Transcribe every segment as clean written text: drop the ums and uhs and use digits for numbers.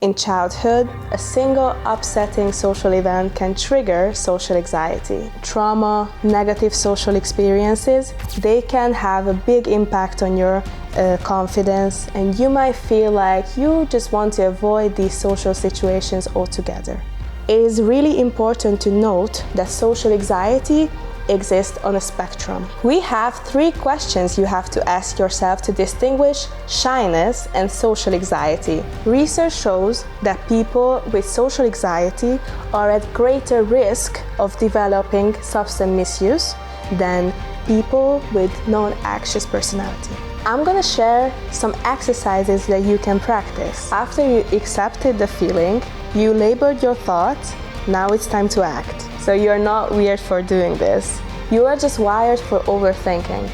In childhood, a single upsetting social event can trigger social anxiety. Trauma, negative social experiences, they can have a big impact on your confidence, and you might feel like you just want to avoid these social situations altogether. It is really important to note that social anxiety exists on a spectrum. We have 3 questions you have to ask yourself to distinguish shyness and social anxiety. Research shows that people with social anxiety are at greater risk of developing substance misuse than people with non-anxious personality. I'm gonna share some exercises that you can practice. After you accepted the feeling, you labeled your thoughts, now it's time to act. So you're not weird for doing this. You are just wired for overthinking,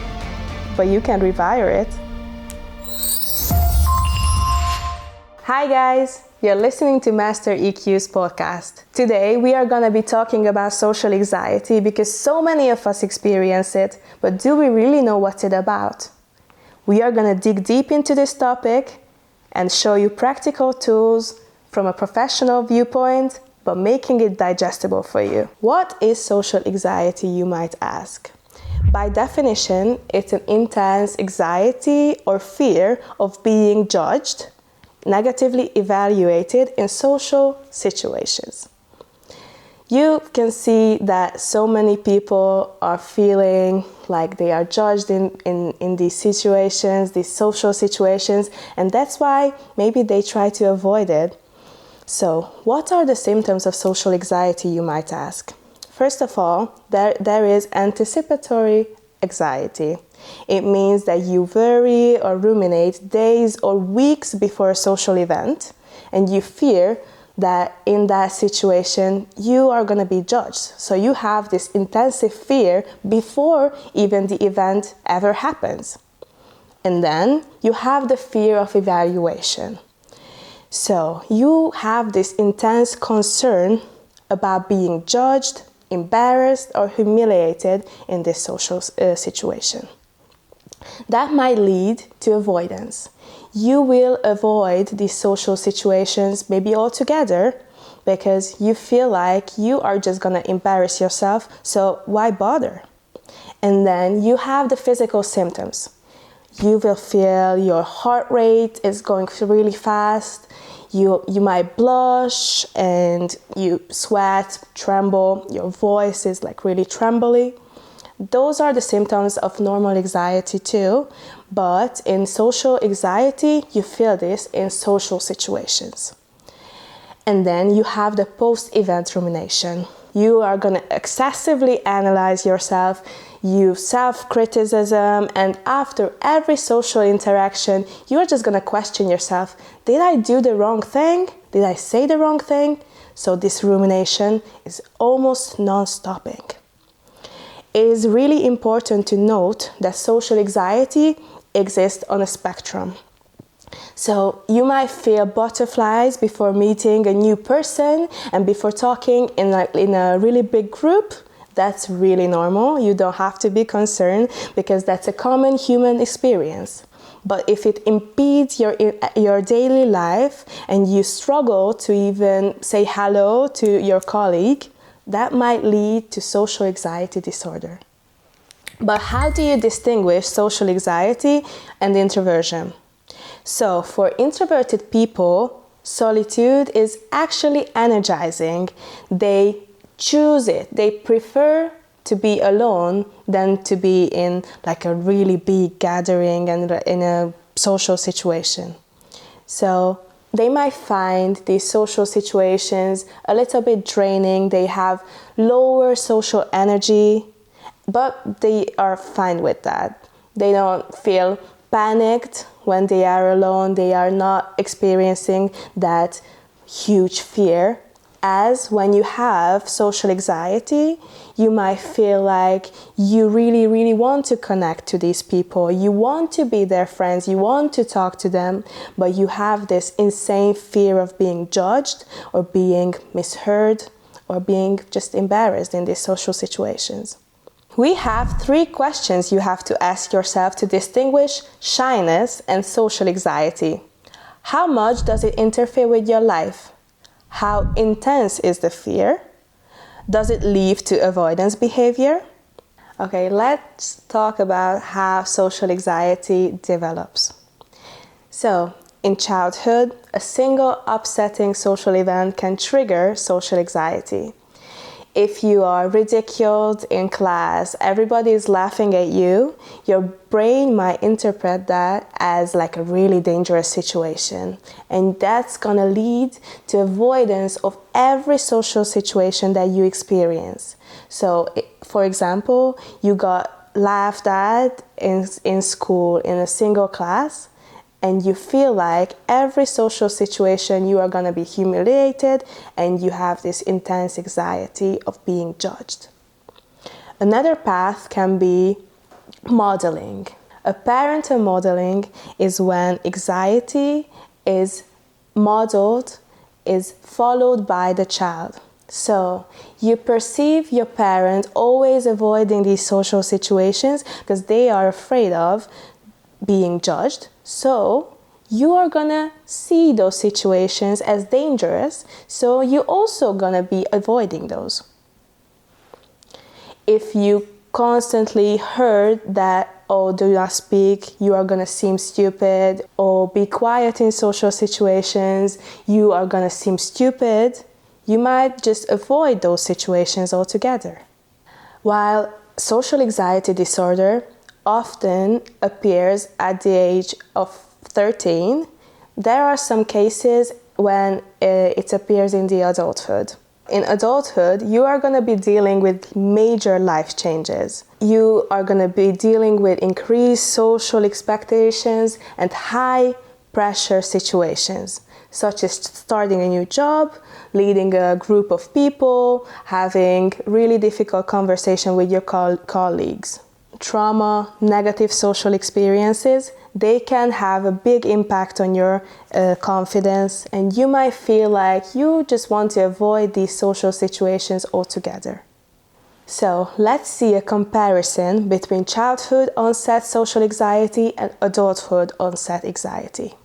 but you can rewire it. Hi guys, you're listening to MasterEQ's podcast. Today we are gonna be talking about social anxiety because so many of us experience it, but do we really know what's it about? We are gonna dig deep into this topic and show you practical tools from a professional viewpoint, but making it digestible for you. What is social anxiety, you might ask? By definition, it's an intense anxiety or fear of being judged, negatively evaluated in social situations. You can see that so many people are feeling like they are judged in these situations, these social situations, and that's why maybe they try to avoid it. So, what are the symptoms of social anxiety, you might ask? First of all, there is anticipatory anxiety. It means that you worry or ruminate days or weeks before a social event, and you fear that in that situation you are going to be judged. So you have this intensive fear before even the event ever happens. And then you have the fear of evaluation. So you have this intense concern about being judged, embarrassed, or humiliated in this social situation. That might lead to avoidance. You will avoid these social situations maybe altogether because you feel like you are just going to embarrass yourself, so why bother? And then you have the physical symptoms. You will feel your heart rate is going really fast. You might blush and you sweat, tremble. Your voice is like really trembly. Those are the symptoms of normal anxiety too, but in social anxiety, you feel this in social situations. And then you have the post-event rumination. You are going to excessively analyze yourself, you self-criticism, and after every social interaction, you're just going to question yourself, did I do the wrong thing? Did I say the wrong thing? So this rumination is almost non-stopping. It is really important to note that social anxiety exists on a spectrum. So you might feel butterflies before meeting a new person and before talking in a really big group. That's really normal. You don't have to be concerned because that's a common human experience. But if it impedes your daily life and you struggle to even say hello to your colleague, that might lead to social anxiety disorder. But how do you distinguish social anxiety and introversion? So for introverted people, solitude is actually energizing. They choose it. They prefer to be alone than to be in like a really big gathering and in a social situation. So they might find these social situations a little bit draining. They have lower social energy, but they are fine with that. They don't feel panicked when they are alone. They are not experiencing that huge fear. As when you have social anxiety, you might feel like you really, really want to connect to these people. You want to be their friends. You want to talk to them, but you have this insane fear of being judged or being misheard or being just embarrassed in these social situations. We have 3 questions you have to ask yourself to distinguish shyness and social anxiety. How much does it interfere with your life? How intense is the fear? Does it lead to avoidance behavior? Okay, let's talk about how social anxiety develops. So, in childhood, a single upsetting social event can trigger social anxiety. If you are ridiculed in class, everybody is laughing at you, your brain might interpret that as like a really dangerous situation. And that's gonna lead to avoidance of every social situation that you experience. So, for example, you got laughed at in school in a single class, and you feel like every social situation you are going to be humiliated, and you have this intense anxiety of being judged. Another path can be modeling. A parental modeling is when anxiety is modeled, is followed by the child. So you perceive your parent always avoiding these social situations because they are afraid of being judged. So you are gonna see those situations as dangerous, so you're also gonna be avoiding those. If you constantly heard that, oh, do not speak, you are gonna seem stupid, or be quiet in social situations, you are gonna seem stupid, you might just avoid those situations altogether. While social anxiety disorder often appears at the age of 13, there are some cases when it appears in the adulthood. In adulthood, you are going to be dealing with major life changes. You are going to be dealing with increased social expectations and high pressure situations, such as starting a new job, leading a group of people, having really difficult conversation with your colleagues. Trauma, negative social experiences, they can have a big impact on your confidence, and you might feel like you just want to avoid these social situations altogether. So let's see a comparison between childhood onset social anxiety and adulthood onset anxiety.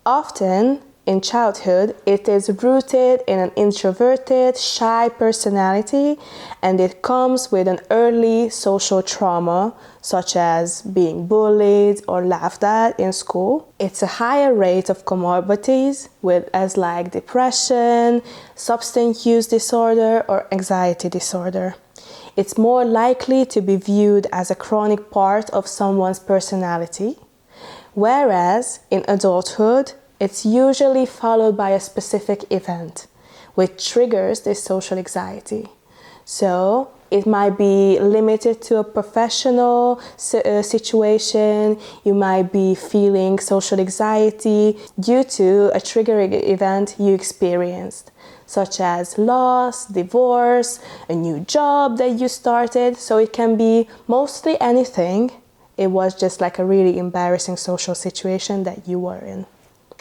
Often, in childhood, it is rooted in an introverted, shy personality, and it comes with an early social trauma, such as being bullied or laughed at in school. It's a higher rate of comorbidities, as like depression, substance use disorder, or anxiety disorder. It's more likely to be viewed as a chronic part of someone's personality, whereas in adulthood, it's usually followed by a specific event, which triggers this social anxiety. So it might be limited to a professional situation. You might be feeling social anxiety due to a triggering event you experienced, such as loss, divorce, a new job that you started. So it can be mostly anything. It was just like a really embarrassing social situation that you were in.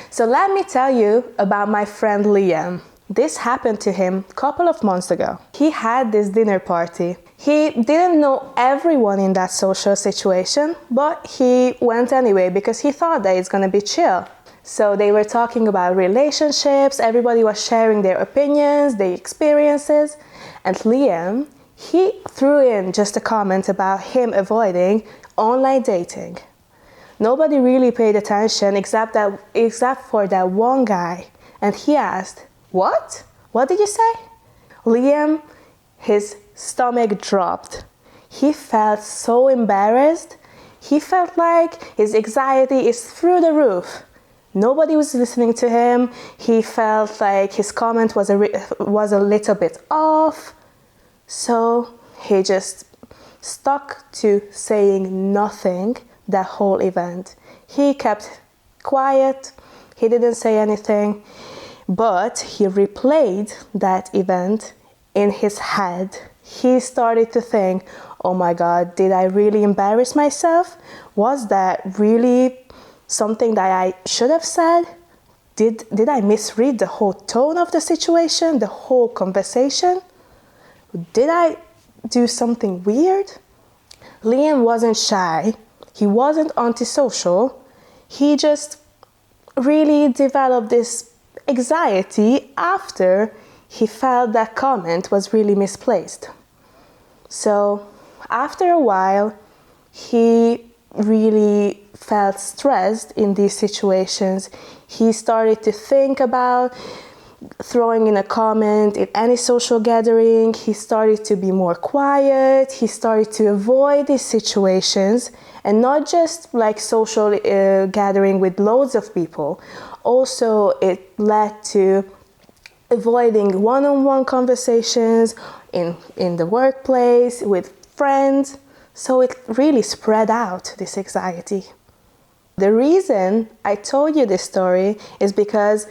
So let me tell you about my friend Liam. This happened to him a couple of months ago. He had this dinner party. He didn't know everyone in that social situation, but he went anyway because he thought that it's gonna be chill. So they were talking about relationships, everybody was sharing their opinions, their experiences, and Liam, he threw in just a comment about him avoiding online dating. Nobody really paid attention except for that one guy. And he asked, "What? What did you say?" Liam, his stomach dropped. He felt so embarrassed. He felt like his anxiety is through the roof. Nobody was listening to him. He felt like his comment was a little bit off. So he just stuck to saying nothing that whole event. He kept quiet, he didn't say anything, but he replayed that event in his head. He started to think, oh my God, did I really embarrass myself? Was that really something that I should have said? Did I misread the whole tone of the situation, the whole conversation? Did I do something weird? Liam wasn't shy. He wasn't antisocial. He just really developed this anxiety after he felt that comment was really misplaced. So after a while, he really felt stressed in these situations. He started to think about throwing in a comment in any social gathering. He started to be more quiet. He started to avoid these situations, and not just like social gathering with loads of people. Also, it led to avoiding one-on-one conversations in the workplace, with friends. So it really spread out, this anxiety. The reason I told you this story is because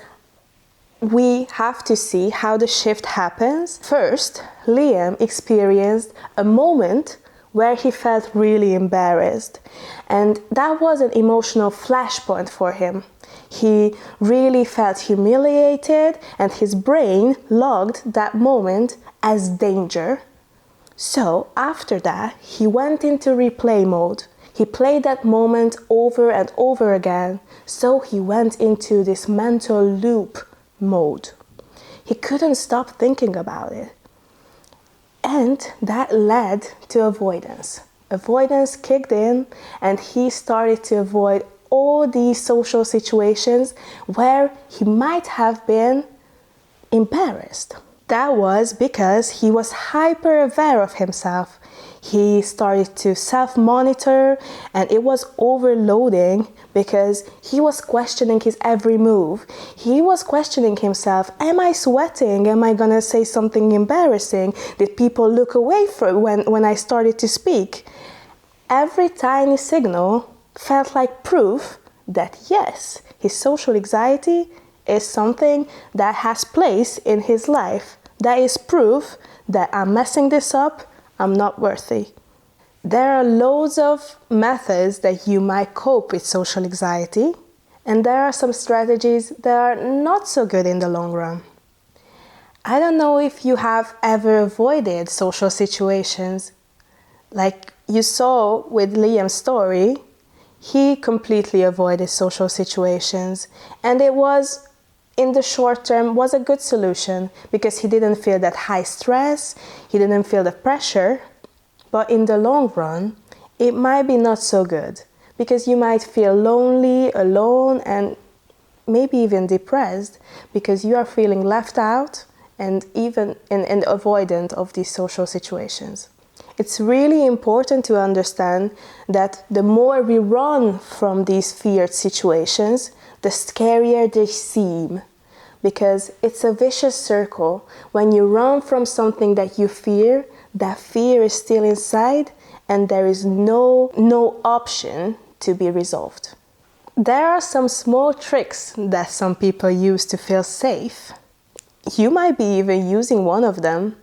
we have to see how the shift happens. First, Liam experienced a moment where he felt really embarrassed, and that was an emotional flashpoint for him. He really felt humiliated, and his brain logged that moment as danger. So after that, he went into replay mode. He played that moment over and over again, so he went into this mental loop mode. He couldn't stop thinking about it. And that led to avoidance. Avoidance kicked in, and he started to avoid all these social situations where he might have been embarrassed. That was because he was hyper aware of himself. He started to self-monitor, and it was overloading because he was questioning his every move. He was questioning himself. Am I sweating? Am I gonna say something embarrassing? Did people look away when I started to speak? Every tiny signal felt like proof that yes, his social anxiety is something that has place in his life. That is proof that I'm messing this up, I'm not worthy. There are loads of methods that you might cope with social anxiety, and there are some strategies that are not so good in the long run. I don't know if you have ever avoided social situations. Like you saw with Liam's story, he completely avoided social situations, and it was, in the short term, was a good solution because he didn't feel that high stress, he didn't feel the pressure. But in the long run, it might be not so good because you might feel lonely, alone, and maybe even depressed because you are feeling left out and even avoidant of these social situations. It's really important to understand that the more we run from these feared situations, the scarier they seem, because it's a vicious circle. When you run from something that you fear, that fear is still inside, and there is no option to be resolved. There are some small tricks that some people use to feel safe. You might be even using one of them.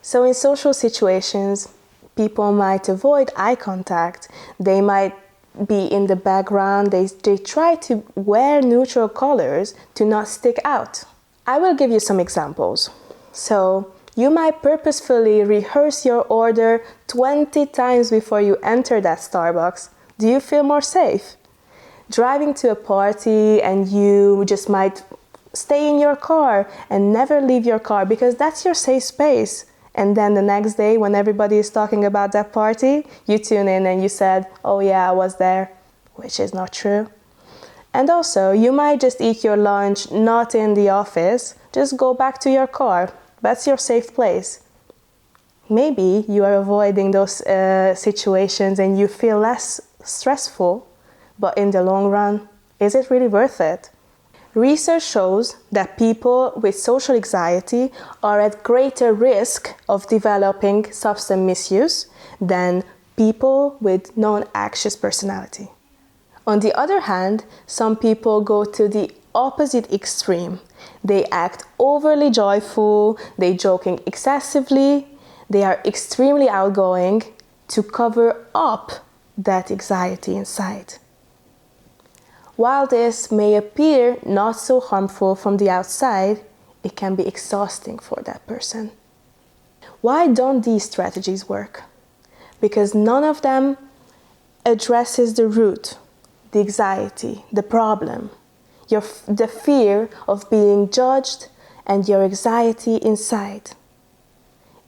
So in social situations, people might avoid eye contact. They might be in the background. They try to wear neutral colors to not stick out. I will give you some examples. So you might purposefully rehearse your order 20 times before you enter that Starbucks. Do you feel more safe? Driving to a party and you just might stay in your car and never leave your car because that's your safe space. And then the next day when everybody is talking about that party, you tune in and you said, oh yeah, I was there, which is not true. And also, you might just eat your lunch not in the office, just go back to your car. That's your safe place. Maybe you are avoiding those situations and you feel less stressful, but in the long run, is it really worth it? Research shows that people with social anxiety are at greater risk of developing substance misuse than people with non-anxious personality. On the other hand, some people go to the opposite extreme. They act overly joyful, they joking excessively, they are extremely outgoing to cover up that anxiety inside. While this may appear not so harmful from the outside, it can be exhausting for that person. Why don't these strategies work? Because none of them addresses the root, the anxiety, the problem. the fear of being judged, and your anxiety inside.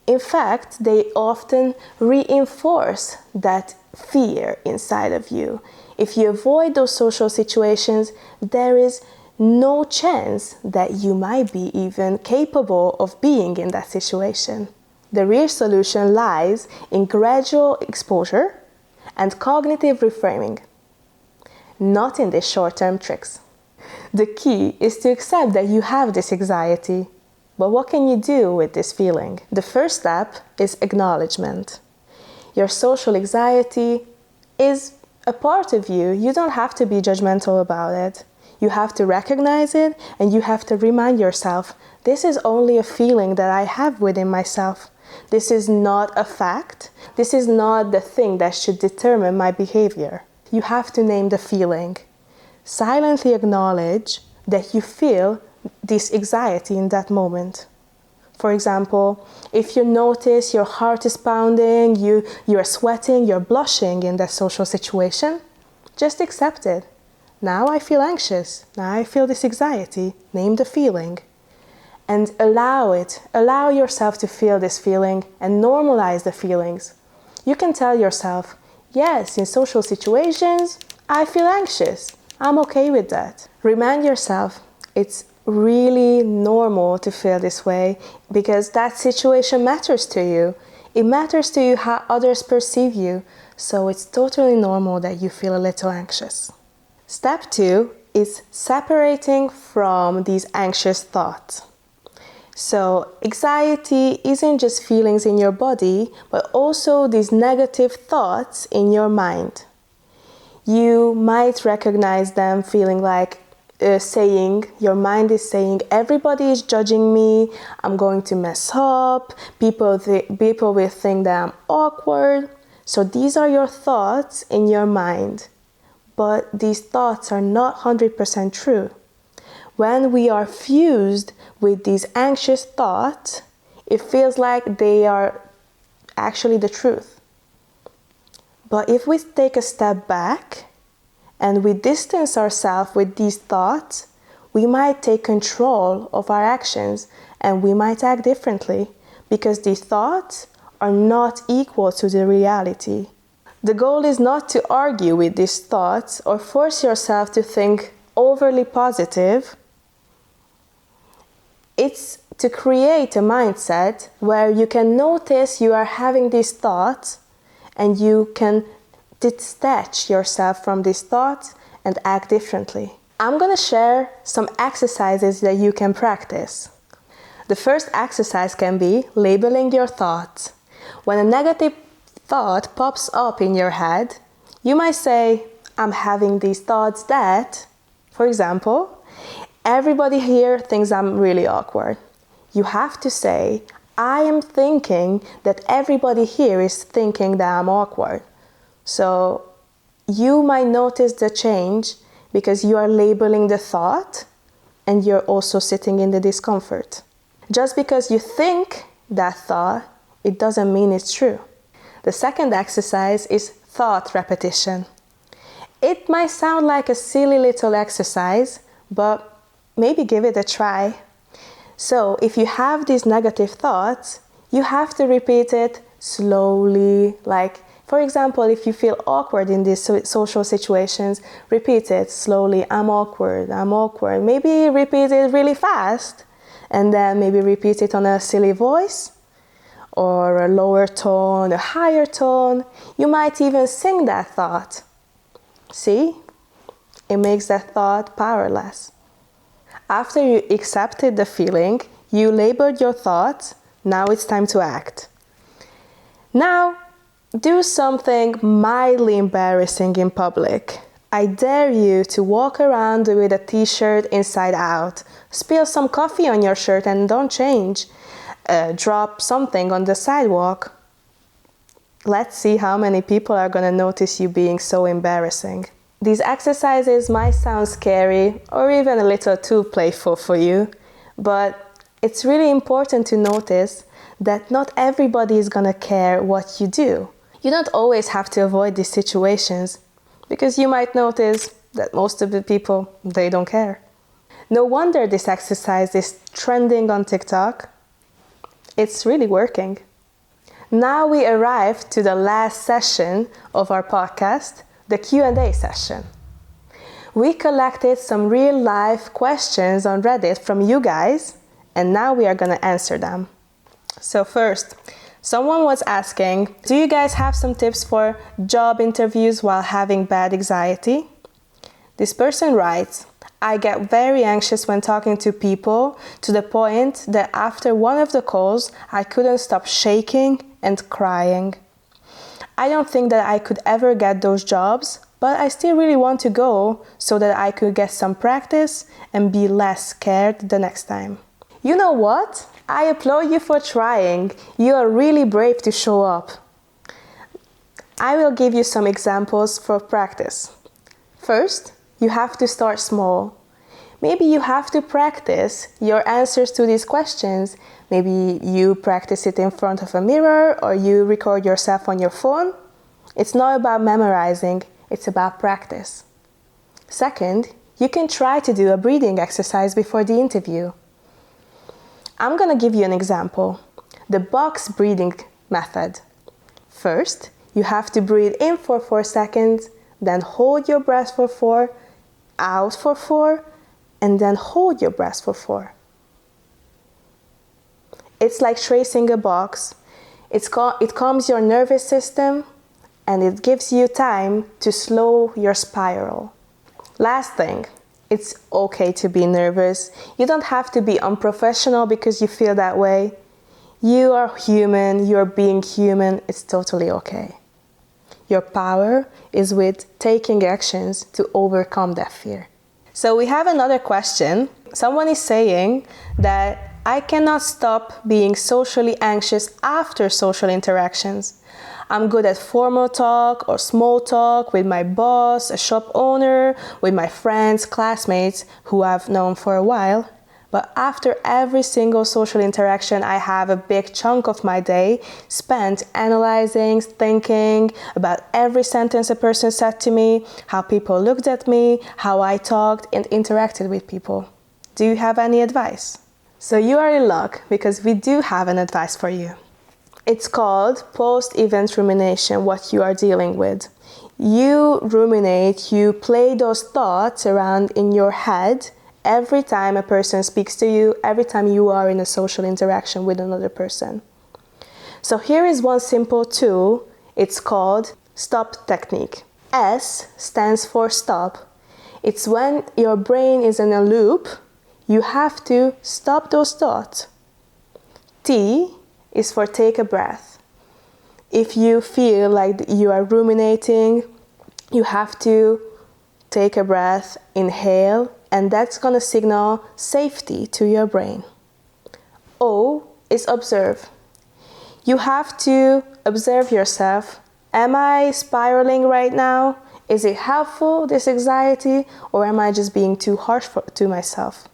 In fact, they often reinforce that fear inside of you. If you avoid those social situations, there is no chance that you might be even capable of being in that situation. The real solution lies in gradual exposure and cognitive reframing, not in these short-term tricks. The key is to accept that you have this anxiety. But what can you do with this feeling? The first step is acknowledgement. Your social anxiety is a part of you. You don't have to be judgmental about it. You have to recognize it, and you have to remind yourself, this is only a feeling that I have within myself. This is not a fact. This is not the thing that should determine my behavior. You have to name the feeling. Silently acknowledge that you feel this anxiety in that moment. For example, if you notice your heart is pounding, you're sweating, you're blushing in that social situation, just accept it. Now I feel anxious. Now I feel this anxiety. Name the feeling. And allow it. Allow yourself to feel this feeling and normalize the feelings. You can tell yourself, yes, in social situations, I feel anxious. I'm okay with that. Remind yourself, it's really normal to feel this way because that situation matters to you. It matters to you how others perceive you, so it's totally normal that you feel a little anxious. Step 2 is separating from these anxious thoughts. So anxiety isn't just feelings in your body, but also these negative thoughts in your mind. You might recognize them feeling like your mind is saying, everybody is judging me, I'm going to mess up, people will think that I'm awkward. So these are your thoughts in your mind, but these thoughts are not 100% true. When we are fused with these anxious thoughts, it feels like they are actually the truth. But if we take a step back, and we distance ourselves with these thoughts, we might take control of our actions and we might act differently because these thoughts are not equal to the reality. The goal is not to argue with these thoughts or force yourself to think overly positive. It's to create a mindset where you can notice you are having these thoughts and you can detach yourself from these thoughts and act differently. I'm going to share some exercises that you can practice. The first exercise can be labeling your thoughts. When a negative thought pops up in your head, you might say, I'm having these thoughts that, for example, everybody here thinks I'm really awkward. You have to say, I am thinking that everybody here is thinking that I'm awkward. So you might notice the change because you are labeling the thought and you're also sitting in the discomfort. Just because you think that thought, it doesn't mean it's true. The second exercise is thought repetition. It might sound like a silly little exercise, but maybe give it a try. So if you have these negative thoughts, you have to repeat it slowly, like for example, if you feel awkward in these social situations, repeat it slowly. I'm awkward, I'm awkward. Maybe repeat it really fast and then maybe repeat it on a silly voice or a lower tone, a higher tone. You might even sing that thought. See? It makes that thought powerless. After you accepted the feeling, you labeled your thoughts, now it's time to act. Now, do something mildly embarrassing in public. I dare you to walk around with a t-shirt inside out. Spill some coffee on your shirt and don't change. Drop something on the sidewalk. Let's see how many people are going to notice you being so embarrassing. These exercises might sound scary or even a little too playful for you, but it's really important to notice that not everybody is going to care what you do. You don't always have to avoid these situations because you might notice that most of the people, they don't care. No wonder this exercise is trending on TikTok. It's really working. Now we arrive to the last session of our podcast, the Q&A session. We collected some real-life questions on Reddit from you guys, and now we are going to answer them. So first, someone was asking, do you guys have some tips for job interviews while having bad anxiety? This person writes, I get very anxious when talking to people to the point that after one of the calls, I couldn't stop shaking and crying. I don't think that I could ever get those jobs, but I still really want to go so that I could get some practice and be less scared the next time. You know what? I applaud you for trying. You are really brave to show up. I will give you some examples for practice. First, you have to start small. Maybe you have to practice your answers to these questions. Maybe you practice it in front of a mirror or you record yourself on your phone. It's not about memorizing, it's about practice. Second, you can try to do a breathing exercise before the interview. I'm going to give you an example. The box breathing method. First, you have to breathe in for 4 seconds, then hold your breath for 4, out for 4, and then hold your breath for 4. It's like tracing a box. It calms your nervous system and it gives you time to slow your spiral. Last thing, it's okay to be nervous. You don't have to be unprofessional because you feel that way. You are human, you're being human, it's totally okay. Your power is with taking actions to overcome that fear. So we have another question. Someone is saying that I cannot stop being socially anxious after social interactions. I'm good at formal talk or small talk with my boss, a shop owner, with my friends, classmates who I've known for a while. But after every single social interaction, I have a big chunk of my day spent analyzing, thinking about every sentence a person said to me, how people looked at me, how I talked and interacted with people. Do you have any advice? So you are in luck because we do have an advice for you. It's called post-event rumination, what you are dealing with. You ruminate, you play those thoughts around in your head every time a person speaks to you, every time you are in a social interaction with another person. So here is one simple tool. It's called STOP technique. S stands for stop. It's when your brain is in a loop, you have to stop those thoughts. T is for take a breath. If you feel like you are ruminating, you have to take a breath, inhale, and that's going to signal safety to your brain. O is observe. You have to observe yourself. Am I spiraling right now? Is it helpful, this anxiety, or am I just being too harsh to myself?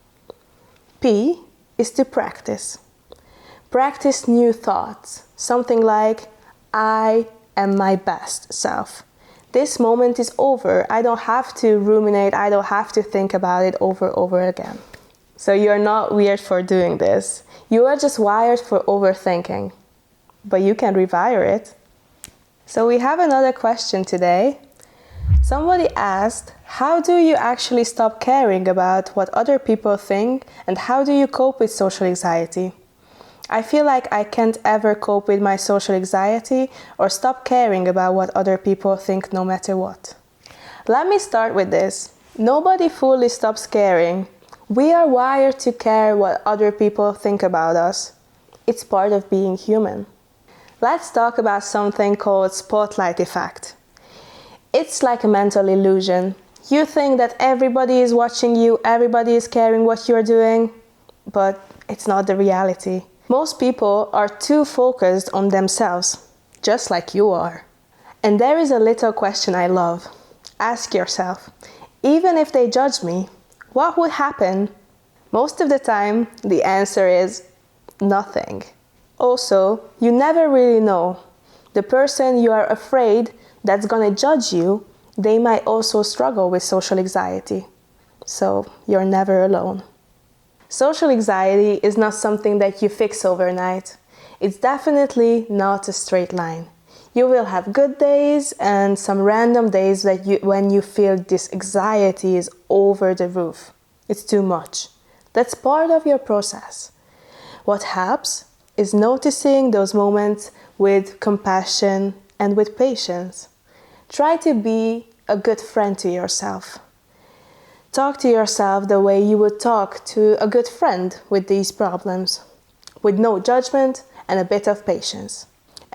P is to practice. Practice new thoughts. Something like, I am my best self. This moment is over. I don't have to ruminate. I don't have to think about it over again. So you're not weird for doing this. You are just wired for overthinking. But you can rewire it. So we have another question today. Somebody asked, how do you actually stop caring about what other people think and how do you cope with social anxiety? I feel like I can't ever cope with my social anxiety or stop caring about what other people think no matter what. Let me start with this. Nobody fully stops caring. We are wired to care what other people think about us. It's part of being human. Let's talk about something called spotlight effect. It's like a mental illusion. You think that everybody is watching you, everybody is caring what you're doing, but it's not the reality. Most people are too focused on themselves, just like you are. And there is a little question I love. Ask yourself, even if they judge me, what would happen? Most of the time, the answer is nothing. Also, you never really know. The person you are afraid that's gonna judge you, they might also struggle with social anxiety. so you're never alone. Social anxiety is not something that you fix overnight. It's definitely not a straight line. You will have good days and some random days when you feel this anxiety is over the roof. It's too much. That's part of your process. What helps is noticing those moments with compassion and with patience. Try to be a good friend to yourself. Talk to yourself the way you would talk to a good friend with these problems, with no judgment and a bit of patience.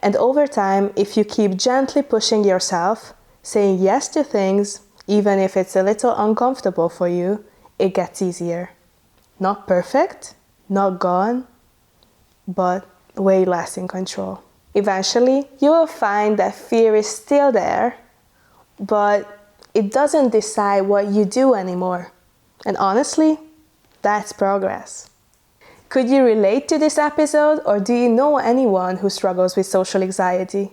And over time, if you keep gently pushing yourself, saying yes to things, even if it's a little uncomfortable for you, it gets easier. Not perfect, not gone, but way less in control. Eventually, you will find that fear is still there, but it doesn't decide what you do anymore. And honestly, that's progress. Could you relate to this episode, or do you know anyone who struggles with social anxiety?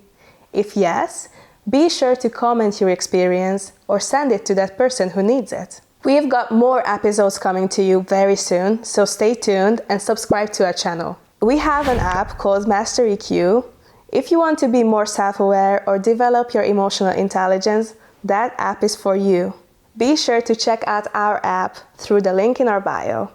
If yes, be sure to comment your experience or send it to that person who needs it. We've got more episodes coming to you very soon, so stay tuned and subscribe to our channel. We have an app called MasterEQ. If you want to be more self-aware or develop your emotional intelligence, that app is for you. Be sure to check out our app through the link in our bio.